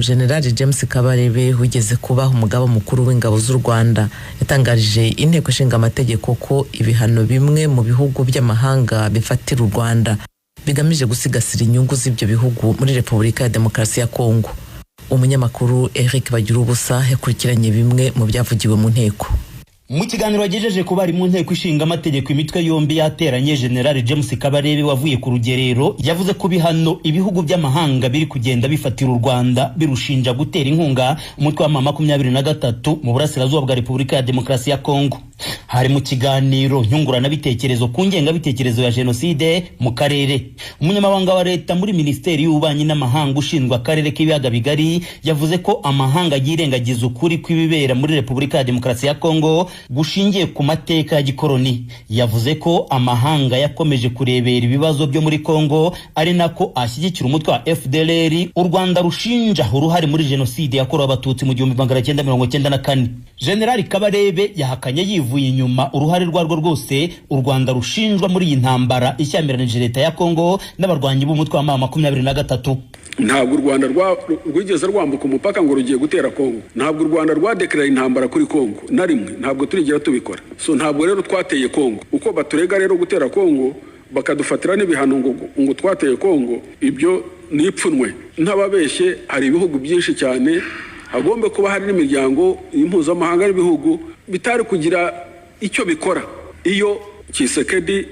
General James Kabarebe wigeze kuba umugaba mukuru w'ingabo z'u Rwanda yatangarije inteko ishinga amategeko ko ibihano bimwe mu bihugu by'amahanga bifatira u Rwanda bigamije gusigasira inyungu z'ibyo bihugu muri Repubulika ya Demokarasi ya Kongo. Umunyamakuru Eric Bagirubusa yakurikiranye bimwe mu byavugiwe mu nteko. Mu kiganiro yagejeje ku bari mu nteko ishinga amategeko imitwe yombi yateranye, General James Kabarebe wavuye ku rugerero yavuze ko bihano ibihugu by'amahanga biri kugenda bifatira u Rwanda birushinja gutera inkunga umutwe wa 23 mu burasirazuba bwa Repubulika ya Demokarasi ya Kongo. Hari mu kiganiro nyungurana bitekerezo ku ngenga bitekerezo ya genocide mu karere. Umunyamabanga wa leta muri Ministeri y'Ububanyi n'Amahanga ushinzwe akarere k'ibiyaga bigari yavuze ko amahanga yirengagiza ukuri kw'ibibera muri Repubulika ya Demokarasi ya Kongo gushingiye ku mateka ya gikoroni. Yavuze ko amahanga yakomeje kurebera ibibazo byo muri Kongo ari nako ashyigikira umutwe wa FDLR u Rwanda rushinja uruhare muri genocide yakorewe abatutsi mu 1994. General Kabarebe yahakanye yivuye inyuma uruhare rwarwo rwose u Rwanda rushinjwa muri iyi ntambara ishyamiranyije leta ya Kongo n'abarwanyi b'umutwe wa 23. Ntabwo u Rwanda rwigeze rwambuka umupaka ngo rugiye gutera Kongo. Ntabwo u Rwanda rwadeklara intambara kuri Kongo na rimwe. Ntabwo turigera tubikora. So ntabwo rero twateye Kongo. Uko baturega rero gutera Kongo bakadufatira n'ibihano ngo twateye Kongo, ibyo nipfunwe. Ntababeshye, hari ibihugu byinshi cyane hagombe kuba hari n'imiryango impuzamahanga y'ibihugu bitari kugira icyo bikora iyo Tshisekedi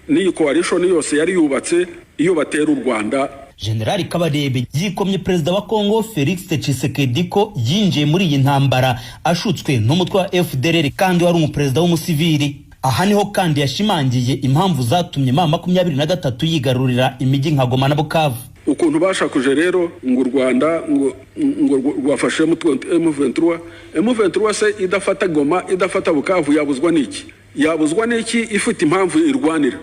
n'iyi coalition yose yari yubatse iyo batera u Rwanda. General Kabarebe yikomye perezida wa Kongo Felix Tshisekedi ko yinjiye muri iyi ntambara ashutswe n'umutwe wa FDLR kandi wari umuperezida w'umusivili. Aha niho kandi yashimangiye impamvu zatumye 23 yigarurira imijyi nka Goma na Bukavu. Ukuntu bashakuje rero ngo u Rwanda ngo rwafashe M23 se idafata Goma idafata Bukavu yabuzwa n'iki? Yabuzwa n'iki ifite impamvu irwanira?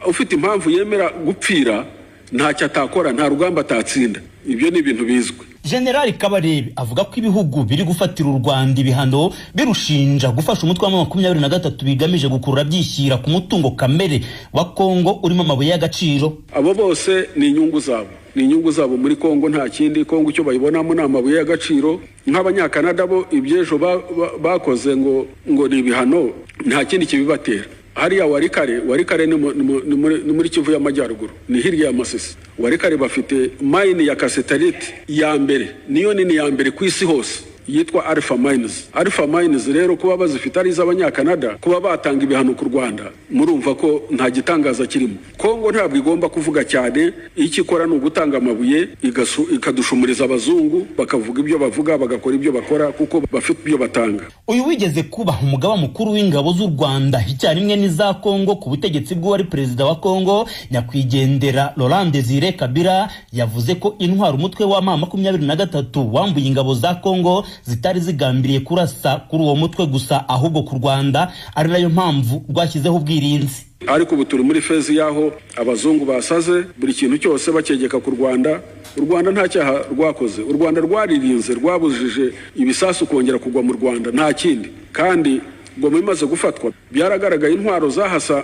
Ufite impamvu yemera gupfira ntacyo atakora, nta rugamba atatsinda. Ibyo ni ibintu bizwi. General Kabarebe avuga ko ibihugu biri gufatira u Rwanda ibihano birushinja gufasha umutwe wa 23 bigamije gukurura byishyira ku mutungo kamere wa Kongo urimo amabuye y'agaciro. Abo bose ni inyungu zabo. Ni inyungu zabo muri Kongo, nta kindi. Kongo icyo bayibonamo n'amabuye y'agaciro. Nk'abanyakanada bo ibyejo bakoze ngo ni ibihano, nta kindi kibibatera. Hariya Warikare ni muri Kivu y'Amajyaruguru, ni hirya ya Masisi. Warikare bafite mine ya cassiterite ya mbere, niyo nini ya mbere ku isi hose, yitwa Alpha Mines. Alpha Mines rero kuba bazifite ari iz'abanyakanada, kuba batanga ibihano ku Rwanda, murumva ko nta gitangaza kirimo. Kongo ntabwo igomba kuvuga cyane, ikikora no gutanga amabuye ikadushumuriza abazungu bakavuga ibyo bavuga bagakora ibyo bakora kuko bafite ibyo batanga. Uyu wigeze kuba umugaba mukuru w'ingabo z'u Rwanda icyarimwe n'iza Kongo ku butegetsi bw'uwari perezida wa Kongo nyakwigendera Laurent Désiré Kabila yavuze ko intwara umutwe wa 23 wambuye ingabo za Kongo zitari zigambiriye kurasa kuri uwo mutwe gusa ahubwo ku Rwanda, ari nayo mpamvu rwashyizeho ubwirinzi. Ariko ubu turi muri fezi yaho abazungu basaze buri kintu cyose bakegeka ku Rwanda. U Rwanda nta cyaha rwakoze. U Rwanda rwaririnze, rwabujije ibisasu kongera kugwa mu Rwanda, nta kindi. Kandi ngo bimaze gufatwa byaragaragaye intwaro zahasa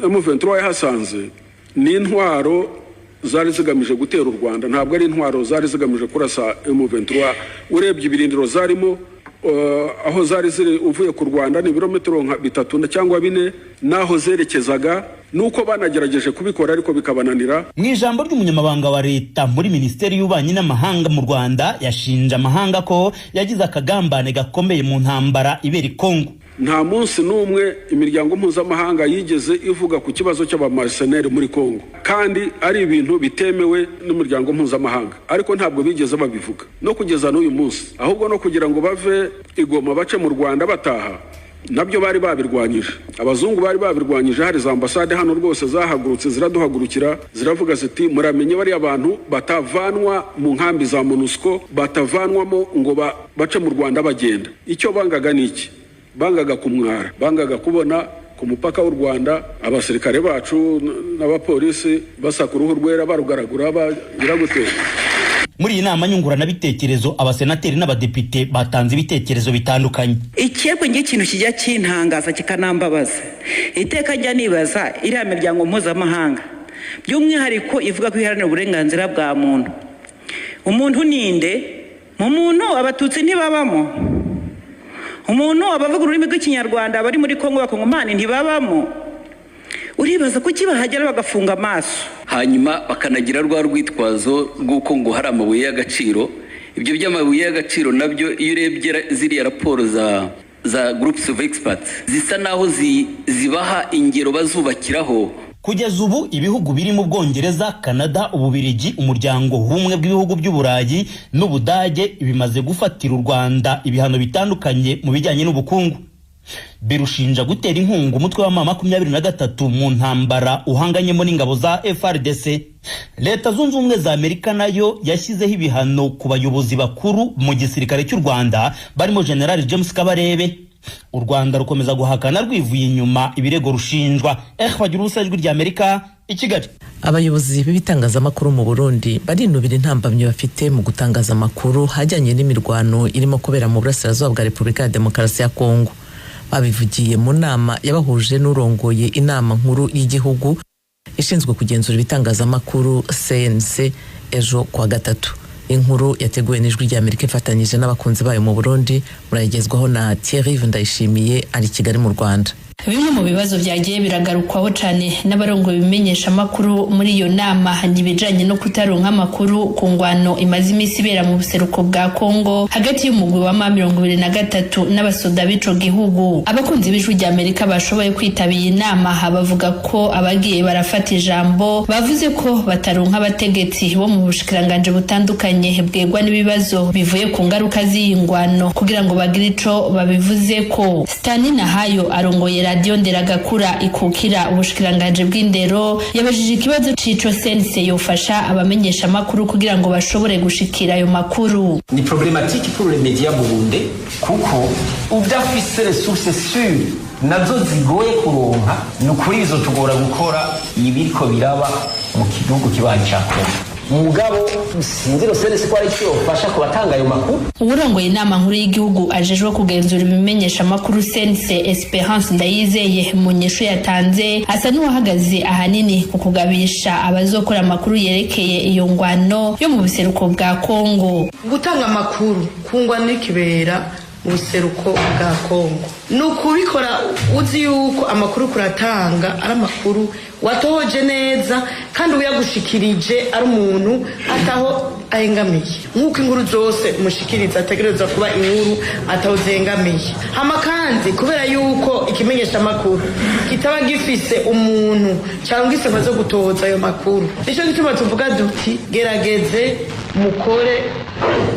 M23 yahasanze ni intwaro zari zigamije gutera u Rwanda, ntabwo ari intwaro zari zigamije kurasa M23. Urebye ibirindiro zarimo aho zari ziri uvuye ku Rwanda ni ibirometero nka 3 cyangwa 4, naho zerekezaga nuko banagerageje kubikora ariko bikabananira. Mu ijambo ry'umunyamabanga wa leta muri Ministeri y'Ububanyi n'Amahanga mu Rwanda yashinja amahanga ko yagize akagambane gakomeye mu ntambara ibera Kongo. Nta munsi n'umwe imiryango mpuzamahanga yigeze ivuga ku kibazo cy'abamercenaires muri Kongo, kandi ari ibintu bitemewe n'umuryango mpuzamahanga, ariko ntabwo bigeze babivuga no kugeza n'uyu munsi. Ahubwo no kugira ngo bave Igoma bace mu Rwanda bataha, nabyo bari babirwanyije. Abazungu bari babirwanyije, hari za ambasade hano rwose zahagurutse ziraduhagurukira ziravuga ziti muramenye bari abantu batavanwa mu nkambi za MONUSCO, batavanwamo ngo bace mu Rwanda bagenda. Icyo bangaga niki? Bangaga kumwara, bangaga kubona ku mupaka w'u Rwanda abasirikare bacu n'abapolisi basaka uruhu rwera barugaragura bagira gutera. Muri iyi nama nyungurana bitekerezo abasenateri n'abadepite batanze ibitekerezo bitandukanye. Ikirego ngikintu kijya kintangaza kikanambabaza. Iteka njya nibaza iriya miryango mpuzamahanga by'umwihariko ivuga ko iharanira uburenganzira bwa muntu. umuntu ninde? Mu muntu abatutsi ntibabamo, umuntu abavuga ururimi rw'ikinyarwanda bari muri Kongo bakongomani ntibabamo. Uribaza kuki bahagera bagafunga amaso hanyuma bakanagira rwa rwitwazo rw'uko ngo hari amabuye y'agaciro. Ibyo by'amabuye y'agaciro nabyo iyo urebye ziriya raporo za groups of experts zisa naho zibaha ingero bazubakiraho. Kugeza ubu ibihugu biri mu Bwongereza, Canada, Ububiligi, umuryango w'ubumwe bw'ibihugu by'Uburayi n'Ubudage bimaze gufatira u Rwanda ibihano bitandukanye mu bijyanye n'ubukungu. Birushinja gutera inkunga umutwe wa M23 mu ntambara uhanganyemo n'ingabo za FARDC. Leta Zunze Ubumwe za Amerika nayo yashyizeho ibihano ku bayobozi bakuru mu gisirikare cy'u Rwanda barimo General James Kabarebe. U Rwanda rukomeza guhakana rwivuye inyuma ibirego rushinjwa. Bagira ubusajwi rya Amerika i Kigali. Abayobozi b'ibitangazamakuru mu Burundi barinubira intambamye bafite mu gutangaza amakuru hajyanye n'imirwano irimo kubera mu burasirazuba bwa Repubulika ya Demokarasi ya Kongo. Babivugiye mu nama yabahuje n'urongoye inama nkuru y'igihugu ishinzwe kugenzura ibitangazamakuru CNC ejo kwa gatatu. Inkuru yateguwe n'ijwi rya Amerika ifatanyije n'abakunzi bayo mu Burundi, murayigezwaho na Thierry Ndayishimiye ari Kigali mu Rwanda. Bimwe mu bibazo byagiye biragarukwaho cyane n'abarongo bimenyesha makuru muri iyo nama nibijanye no kutaronka amakuru ku ngwano imaze imisi ibera mu buseruko bwa Kongo hagati y'umugwi wa M23 n'abasoda b'ico gihugu. Abakunzi b'ijwi rya Amerika bashoboye kwitabira inama bavuga ko abagiye barafata ijambo bavuze ko bataronka abategetsi bo mu bushikiranganje butandukanye bwegwa n'ibibazo bivuye ku ngaruka z'iyi ngwano kugira ngo bagire ico babivuze ko. Stanina Hayo arongoye Radio Nderagakura ikukira ubushikiranganje bw'indero yabajije ikibazo cico sense yofasha abamenyesha makuru kugira ngo bashobore gushikira ayo makuru. Ni problématique pour les médias burundais kuko udafise resources sûres nazo zigoye kuronka nukuri bizotugora gukora ibiriko biraba mu kidugu kibanyi ca Kongo. Mugabo sinziro sense ko ari cyo fasha kubatanga ayo makuru. Urongoye inama nkuru y'igihugu ajejwe kugenzura ibimenyesha makuru sense Esperance Ndayizeye mu nyesho yatanze asa n'uwahagaze ahanini ku kugabisha abazokora amakuru yerekeye iyo ngwano yo mu buseruko bwa Kongo. Gutanga amakuru kungwa n'ikibera mu buseruko bwa Kongo nukubikora uzi yuko amakuru kuratanga ari amakuru watohoje neza kandi uyagushikirije ari umuntu ataho ahengamiye nk'uko inkuru zose umushikiriza ategerezwa kuba inkuru ataho zengamiye. Hama kandi kubera yuko ikimenyesha amakuru kitaba gifise umuntu cyangwa isema zo gutoza ayo makuru, nico gituma tuvuga duti gerageze mukore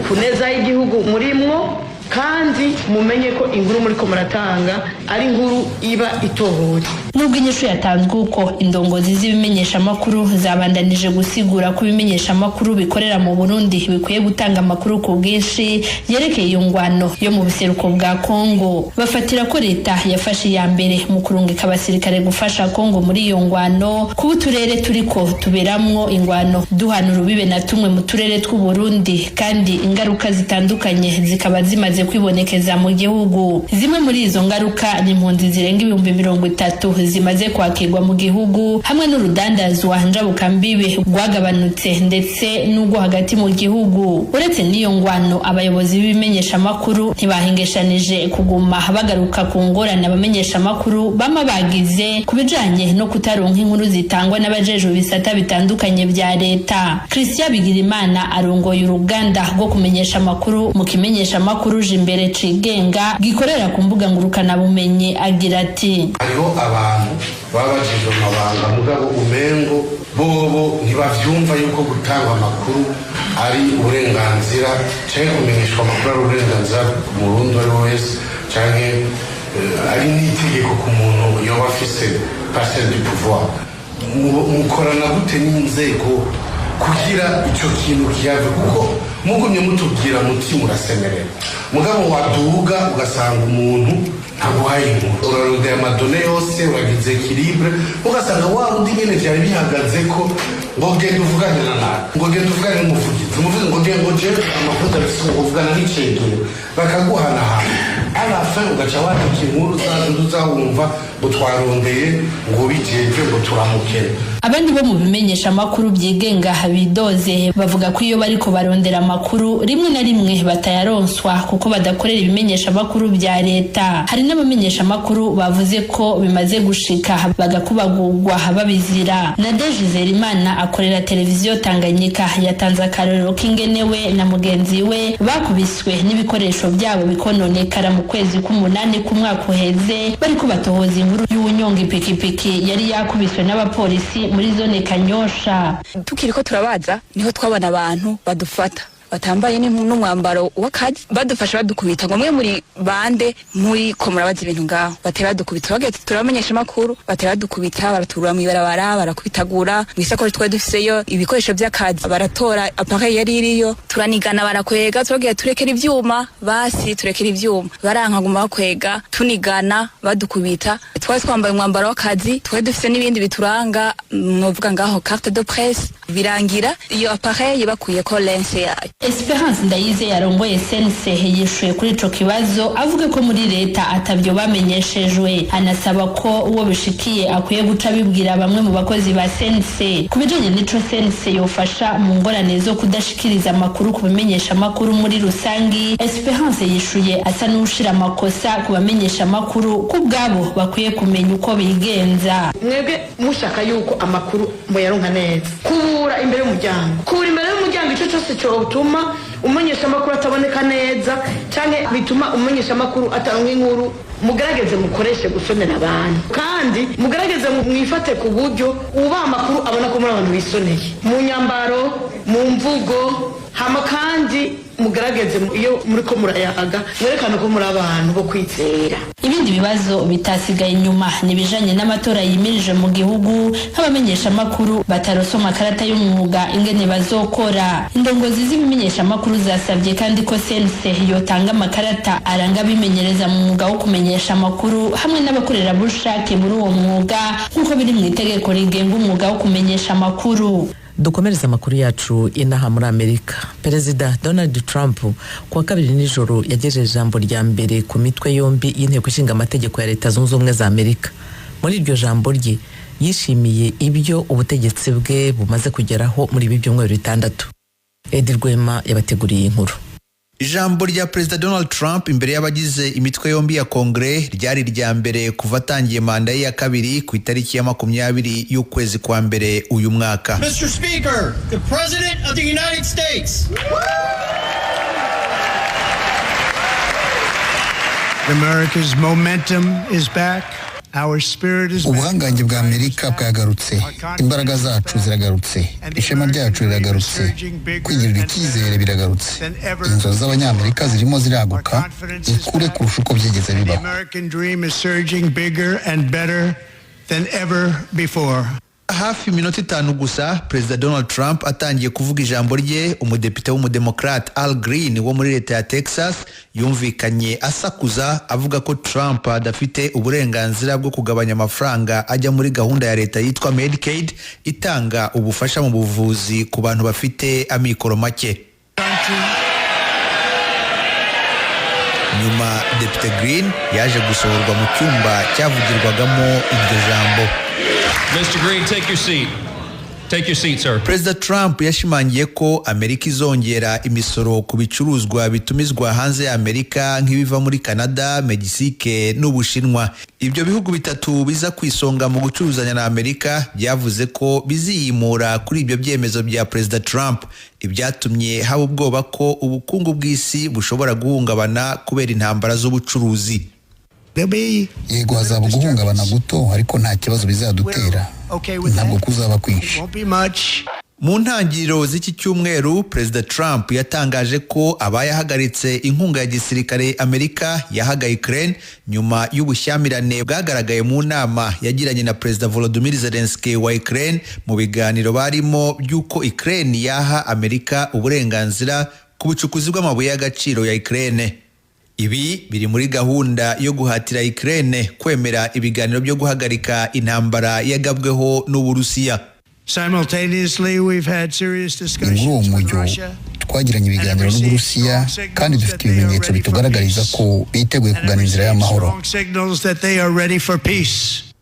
kuneza y'igihugu murimwo kandi mumenye ko inkuru muri ko muratanga ari inkuru iba itohoje. Nubwo inyishu yatanzwe uko indongozi z'ibimenyesha makuru zabandanije gusigura ko ibimenyesha makuru bikorera mu Burundi bikwiye gutanga amakuru ku bwinshi yerekeye iyo ngwano yo mu buseruko bwa Kongo. Bafatira ko leta yafashe ya mbere mu kurungika abasirikare gufasha Kongo muri iyo ngwano ku turere turiko tuberamwo ingwano duhana urubibe na tumwe mu turere tw'u Burundi kandi ingaruka zitandukanye zikaba zimaze kwibonekeza mu gihugu. Zimwe muri izo ngaruka ni impunzi zirenga 30,000 zimaze kwakirwa mu gihugu hamwe n'urudandazwa njabukambibe rwagabanutse ndetse n'ubwo hagati mu gihugu. Uretse n'iyo ngwano abayobozi b'ibimenyesha makuru ntibahengeshanije kuguma bagaruka ku ngorane abamenyesha makuru bama bagize kubijanye no kutaronka inkuru zitangwa n'abajeje bisata bitandukanye bya leta. Christian Bigirimana arongoye uruganda rwo kumenyesha makuru mu kimenyesha makuru Jimbere Cigenga gikorera ku mbuga ngurukana bumenyi agira ati hariho abantu babajije amabanga mugabo umengo bobo ntibavyumva yuko gutanga amakuru ari uburenganzira cyangwa kumenyeshwa amakuru ari uburenganzira ku murundi ari wese cyangwa ari n'itegeko ku muntu yoba afise parcelle du pouvoir. Mukorana gute n'inzego kugira icyo kintu kiyave kuko mugumye mutubwira muti murasemerera mugabo waduga ugasanga umuntu ntaguhaye inkuru urarondera amadone yose uragize equilibre ugasanga wa undi nyene vyari bihagaze ko ngo genda uvugane na nawe ngo genda uvugane n'umuvugizi ngo genda ngo je amakuru ndabise uvugana n'icegero bakaguhana hano alafe ugaca wandika inkuru uzawumva ngo twarondeye ngo bijeje ngo turamukere. abandi bo mu bimenyesha amakuru byigenga bidoze bavuga ko iyo bariko barondera amakuru rimwe na rimwe batayaronswa kuko badakorera ibimenyesha amakuru bya leta. Hari n'abamenyesha amakuru bavuze ko bimaze gushika bagakubagurwa babizira. Nadege Zerimana akorera televiziyo Tanganyika yatanze akarorero k'ingenewe na mugenzi we bakubiswe n'ibikoresho byabo bikononekara mu kwezi k'umunani k'umwaka uheze bariko batohoza inkuru y'ubunyonga ipikipiki yari yakubiswe n'abapolisi muri zone Kanyosha. Tukiriko turabaza niho twabana abantu badufata batambaye n'umwambaro w'akazi badufasha badukubita ngo mwe muri bande muri ko murabaza ibintu ngaho batera badukubita bageze turamenyesha amakuru batera badukubita baraturura mu ibarabara barakubitagura mu isako twa dufiseyo ibikoresho by'akazi baratora appareil yari iriyo turanigana barakwega tubagiye turekera ivyuma basi turekera ivyuma baranka guma bakwega tunigana badukubita twari twambaye umwambaro w'akazi twari dufise n'ibindi bituranga novuga ngaho carte de presse birangira iyo appareil bakuye ko lense yayo. Esperance Ndayize yarongoye sense yishuye kuri ico kibazo avuga ko muri leta atabyo bamenyeshejwe, anasaba ko uwo bishikiye akwiye guca bibwira bamwe mu bakozi ba sense kubijanye n'ico sense yofasha mu ngorane zo kudashikiriza amakuru ku bimenyesha amakuru muri rusangi. Esperance yishuye asa n'ushira amakosa ku bamenyesha amakuru kubwabo bakwiye kumenya uko bigenza. Mwebwe mushaka yuko amakuru muyaronka neza kubura imbere y'umuryango ico cyose cyo umenyesha amakuru ataboneka neza cyane bituma umenyesha amakuru atanga inkuru. Mugerageze mukoreshe gusonera abantu kandi mugerageze mwifate ku buryo uba amakuru abona ko muri abantu bisoneye mu nyambaro mu mvugo hama kandi mugerageze iyo muri ko murayaga mwerekana ko muri abantu bo kwizera. Ibindi bibazo bitasigaye inyuma nibijanye n'amatora yimirije mu gihugu nk'abamenyesha amakuru batarosoma karata y'umwuga ingene bazokora. Indongozi z'ibimenyesha amakuru zasabye kandi ko sense yotanga amakarata aranga bimenyereza mu mwuga wo kumenyesha amakuru hamwe n'abakorera bushake muri uwo mwuga nk'uko biri mu itegeko rigenga umwuga wo kumenyesha amakuru. Dukomereza amakuru yacu inaha muri Amerika. Perezida Donald Trump kuwa kabiri nijoro yagejeje ijambo rya mbere ku mitwe yombi y'inteko ishinga amategeko ya Leta Zunze Ubumwe za Amerika. Muri iryo jambo rye yishimiye ibyo ubutegetsi bwe bumaze kugeraho muri ibi byumweru 6. Edi Rwema yabateguriye inkuru. Ijambo rya Perezida Donald Trump imbere y'abagize imitwe yombi ya Kongre ryari rya mbere kuva atangiye manda ye ya kabiri ku itariki ya 20 y'ukwezi kwa mbere uyu mwaka. Mr. Speaker, the President of the United States. America's momentum is back. Ubuhangange bwa Amerika bwagarutse, imbaraga zacu ziragarutse, ishema ryacu riragarutse, kwigirira icyizere biragarutse, inzozi z'abanyamerika zirimo ziraguka ikure kurusha uko byigeze bibaho. Hafi minota 5 gusa Perezida Donald Trump atangiye kuvuga ijambo rye, umudepite w'umudemokrate Al Green wo muri leta ya Texas yumvikanye asakuza avuga ko Trump adafite uburenganzira bwo kugabanya amafaranga ajya muri gahunda ya leta yitwa Medicaid itanga ubufasha mu buvuzi ku bantu bafite amikoro make. Nyuma Depite Green yaje gusohorwa mu cyumba cyavugirwagamo iryo jambo. Mr. Green, take your seat. Take your seat, sir. Perezida Trump yashimangiye ko Amerika izongera imisoro ku bicuruzwa bitumizwa hanze ya Amerika nk'ibiva muri Canada, Mexique n'Ubushinwa. Ibyo bihugu bitatu biza kwisonga mu gucuruzanya na Amerika byavuze ko biziyimura kuri ibyo byemezo bya Perezida Trump, ibyatumye haba ubwoba ko ubukungu bw'isi bushobora guhungabana kubera intambara z'ubucuruzi. Yego hazaba guhungabana guto ariko nta kibazo bizadutera, ntabwo kuzaba kwinshi. Mu ntangiriro z'iki cyumweru Perezida Trump yatangaje ko abayahagaritse inkunga ya gisirikare Amerika yahaga Ukraine nyuma y'ubushyamirane bwagaragaye mu nama yagiranye na Perezida Volodymyr Zelensky wa Ukraine mu biganiro barimo by'uko Ukraine yaha Amerika uburenganzira ku bucukuzi bw'amabuye y'agaciro ya Ukraine. Ibi biri muri gahunda yo guhatira Ukraine kwemera ibiganiro byo guhagarika intambara yagabweho n'Uburusiya. Muri uwo mujyo twagiranye ibiganiro n'Uburusiya kandi dufite ibimenyetso bitugaragariza ko biteguye kugana inzira y'amahoro.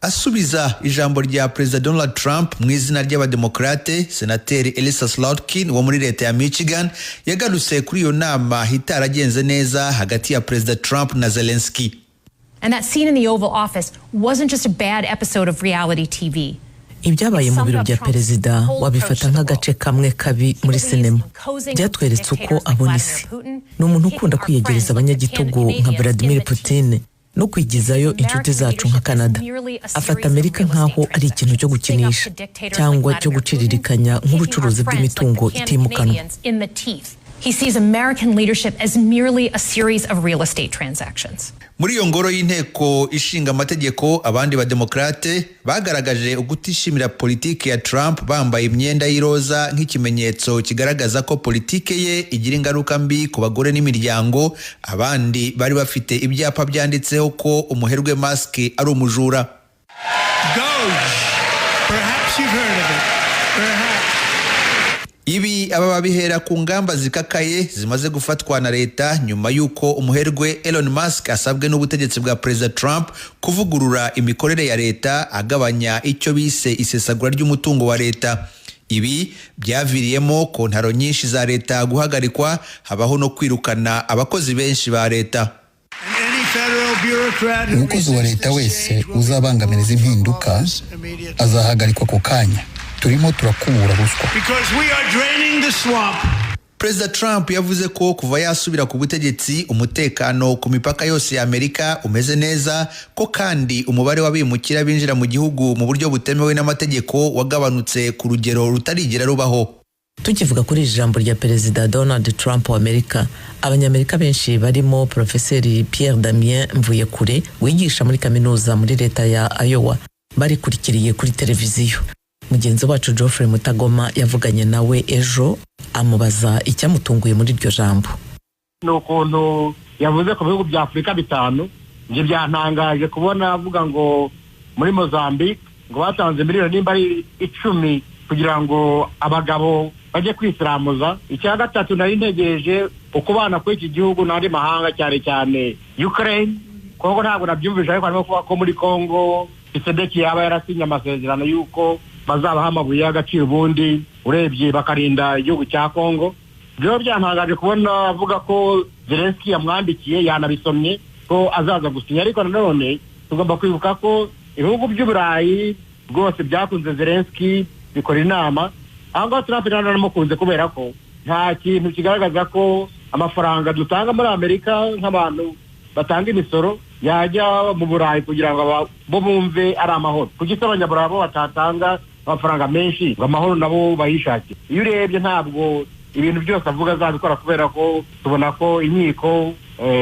Asubiza ijambo rya Perezida Donald Trump mu izina ry'abademokrate, Senateri Elissa Slotkin wo muri leta ya Michigan yagarutse kuri iyo nama itaragenze neza hagati ya Perezida Trump na Zelensky. And that scene in the Oval Office wasn't just a bad episode of reality TV. Ibyabaye mu biro bya perezida wabifata nk'agace kamwe kabi muri sinema. Byatweretse uko abona isi. Ni umuntu ukunda kwiyegereza abanyagitugu nka Vladimir Putin no kwigizayo inshuti zacu nka Canada. Afata Amerika nk'aho ari ikintu cyo gukinisha cyangwa cyo guciririkanya nk'ubucuruzi bw'imitungo itimukanwa. He sees American leadership as merely a series of real estate transactions. Muri iyo ngoro y'inteko ishinga amategeko, abandi bademokrate bagaragaje ugutishimira politiki ya Trump bambaye imyenda y'iroza nk'ikimenyetso kigaragaza ko politiki ye igira ingaruka mbi ku bagore n'imiryango. Abandi bari bafite ibyapa byanditseho ko umuherwe Musk ari umujura. Doge. Perhaps you've heard of it. Perhaps. Ibi aba babihera ku ngamba zikakaye zimaze gufatwa na leta nyuma y'uko umuherwe Elon Musk asabwe n'ubutegetsi bwa Perezida Trump kuvugurura imikorere ya leta, agabanya icyo bise isesagura ry'umutungo wa leta. Ibi byaviriyemo kontaro nyinshi za leta guhagarikwa, habaho no kwirukana abakozi benshi ba leta. Umukozi wa leta wese uzabangamira izi mpinduka azahagarikwa ku kanya. Turimo turakubura ruswa. Perezida Trump yavuze ko kuva yasubira ku butegetsi umutekano ku mipaka yose ya Amerika umeze neza, ko kandi umubare w'abimukira binjira mu gihugu mu buryo butemewe n'amategeko wagabanutse ku rugero rutarigera rubaho. Tukivuga kuri ijambo rya Perezida Donald Trump wa Amerika, abanyamerika benshi barimo Profeseri Pierre Damien Mvuyekure wigisha muri kaminuza muri leta ya Iowa barikurikiriye kuri televiziyo. Mugenzi wacu Geoffrey Mutagoma yavuganye nawe ejo amubaza icyamutunguye muri iryo jambo. Nukuntu yavuze ku bihugu bya Afrika 5 nje byantangaje kubona avuga ngo muri Mozambique ngo batanze miliyoni nimba 10 kugira ngo abagabo baje kwisiramuza. Icya gatatu nari ntegereje ukubana ko iki gihugu n'andi mahanga cyane Ukraine. Kongo ntabwo nabyumvise ariko harimo kuba ko muri Kongo Tshisekedi yaba yarasinye amasezerano yuko bazabaha amabuye y'agaciro ubundi urebye bakarinda igihugu cya Kongo. Byo byantangaje kubona avuga ko Zelensky yamwandikiye yanabisomye ko azaza gusinya, ariko nanone tugomba kwibuka ko ibihugu by'Uburayi bwose byakunze Zelensky bikora inama. Aho Trump nanamukunze kubera ko nta kintu kigaragaza ko amafaranga dutanga muri Amerika nk'abantu batanga imisoro yajya mu Burayi kugira ngo bo bumve ari amahoro. Kuki abanyaburayi bo batatanga amafaranga menshi amahoro nabo bayishakira? Iyo urebye ntabwo ibintu byose avuga azabikora kubera ko tubona ko inkiko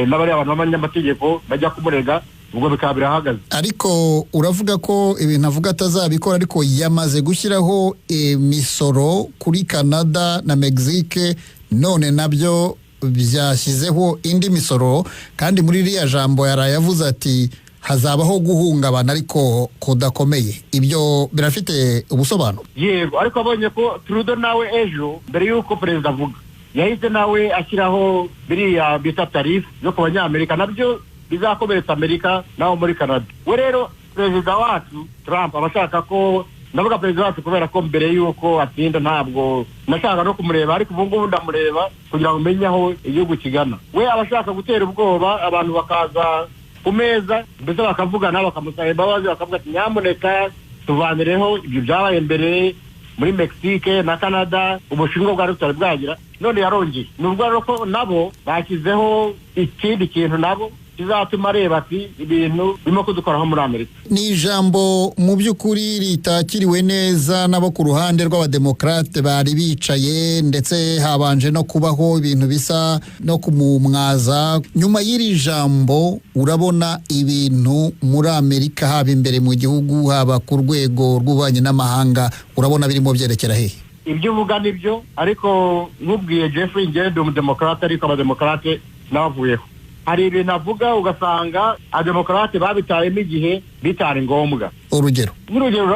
n'abari abantu b'abanyamategeko bajya kumurega, ubwo bikaba birahagaze. Ariko uravuga ko ibintu avuga atazabikora, ariko yamaze gushyiraho imisoro kuri Canada na Mexique, none nabyo byashyizeho indi misoro, kandi muri iriya jambo yarayavuze ati hazabaho guhungabana ariko kudakomeye. Ibyo birafite ubusobanuro? Yego, ariko abonye ko Trudeau nawe ejo mbere yuko perezida avuga yahise nawe ashyiraho biriya bita tarifu zo ku banyamerika, nabyo bizakomeretsa Amerika naho muri Canada. We rero perezida wacu Trump abashaka ko, ndavuga perezida wacu kubera ko mbere yuko atsinda ntabwo nashaka no kumureba, ariko ubu ngubu ndamureba kugira ngo umenye aho igihugu kigana. We abashaka gutera ubwoba abantu bakaza ku meza mbese bakavugana bakamusaba imbabazi bakavuga ati nyamuneka tuvanireho ibyo byabaye mbere muri Mexique na Canada, ubushinwa bwa rutari bwagira, none yarongeye. Nubwo rero ko nabo bashyizeho ikindi kintu nabo kizatuma areba ati ibintu birimo kudukoraho muri Amerika. Ni ijambo mu by'ukuri ritakiriwe neza nabo ku ruhande rw'abademokrate bari bicaye, ndetse habanje no kubaho ibintu bisa no kumumwaza. Nyuma y'iri jambo urabona ibintu muri Amerika haba imbere mu gihugu haba ku rwego rw'ububanyi n'amahanga urabona birimo byerekera hehe? Ibyo uvuga nibyo, ariko nkubwiye Jeffrey ngende umudemokrate, ariko abademokrate navuyeho. Hari ibintu avuga ugasanga abademokrate babitayemo igihe bitari ngombwa. Urugero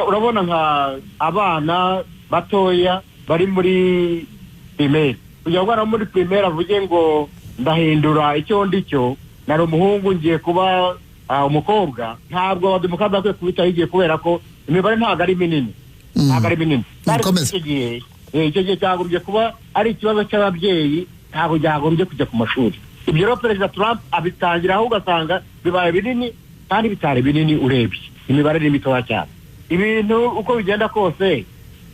urabona nka abana batoya bari muri primaire, kugira ngo muri primaire avuge ngo ndahindura icyo ndicyo, nari umuhungu ngiye kuba umukobwa ntabwo abademokarate bakwiye kubitaho igihe kubera ko imibare ntabwo ari minini ntabwo ari minini icyo gihe cyagombye kuba ari ikibazo cy'ababyeyi ntabwo byagombye kujya ku mashuri. Ibyo rero perezida Trump abitangiraho ugasanga bibaye binini kandi bitari binini urebye imibare ni mitoya cyane. Ibintu uko bigenda kose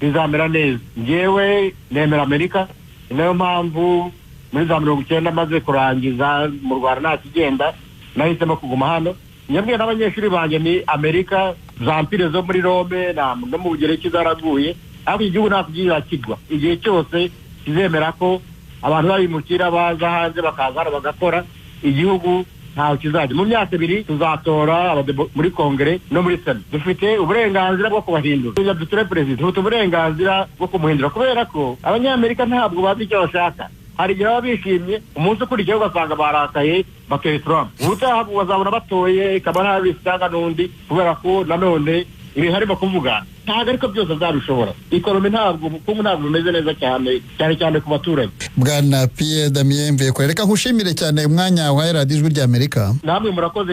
bizamera neza. Njyewe nemera Amerika, niyo mpamvu muri za 90 maze kurangiza mu Rwanda nta kigenda nahisemo kuguma hano. Nyamwe n'abanyeshuri banjye ni Amerika, za mpire zo muri Rome no mu Bugereki zaraguye, ariko igihugu nta kugira kigwa. Igihe cyose kizemera ko abantu babimukira baza hanze bakaza bagakora, igihugu ntaho kizajya. Mu myaka 2 tuzatora muri kongere no muri sena. Dufite uburenganzira bwo kubahindura. Dufite perezida, dufite uburenganzira bwo kumuhindura kubera ko abanyamerika ntabwo bazi icyo bashaka. Hari igihe baba bishimye, umunsi ukurikiyeho ugasanga barakaye bateye Trump. Ubutaha bazabona batoye Kamala Harris cyangwa n'undi kubera ko nanone ibi harimo kuvuga ntabwo ariko byose azabishobora. Ikonomi ntabwo ubukungu ntabwo bumeze neza cyane ku baturage. Bwana Pierre Damien Mveko, reka nkushimire cyane umwanya wa Radio Ijwi ry'Amerika. Namwe murakoze.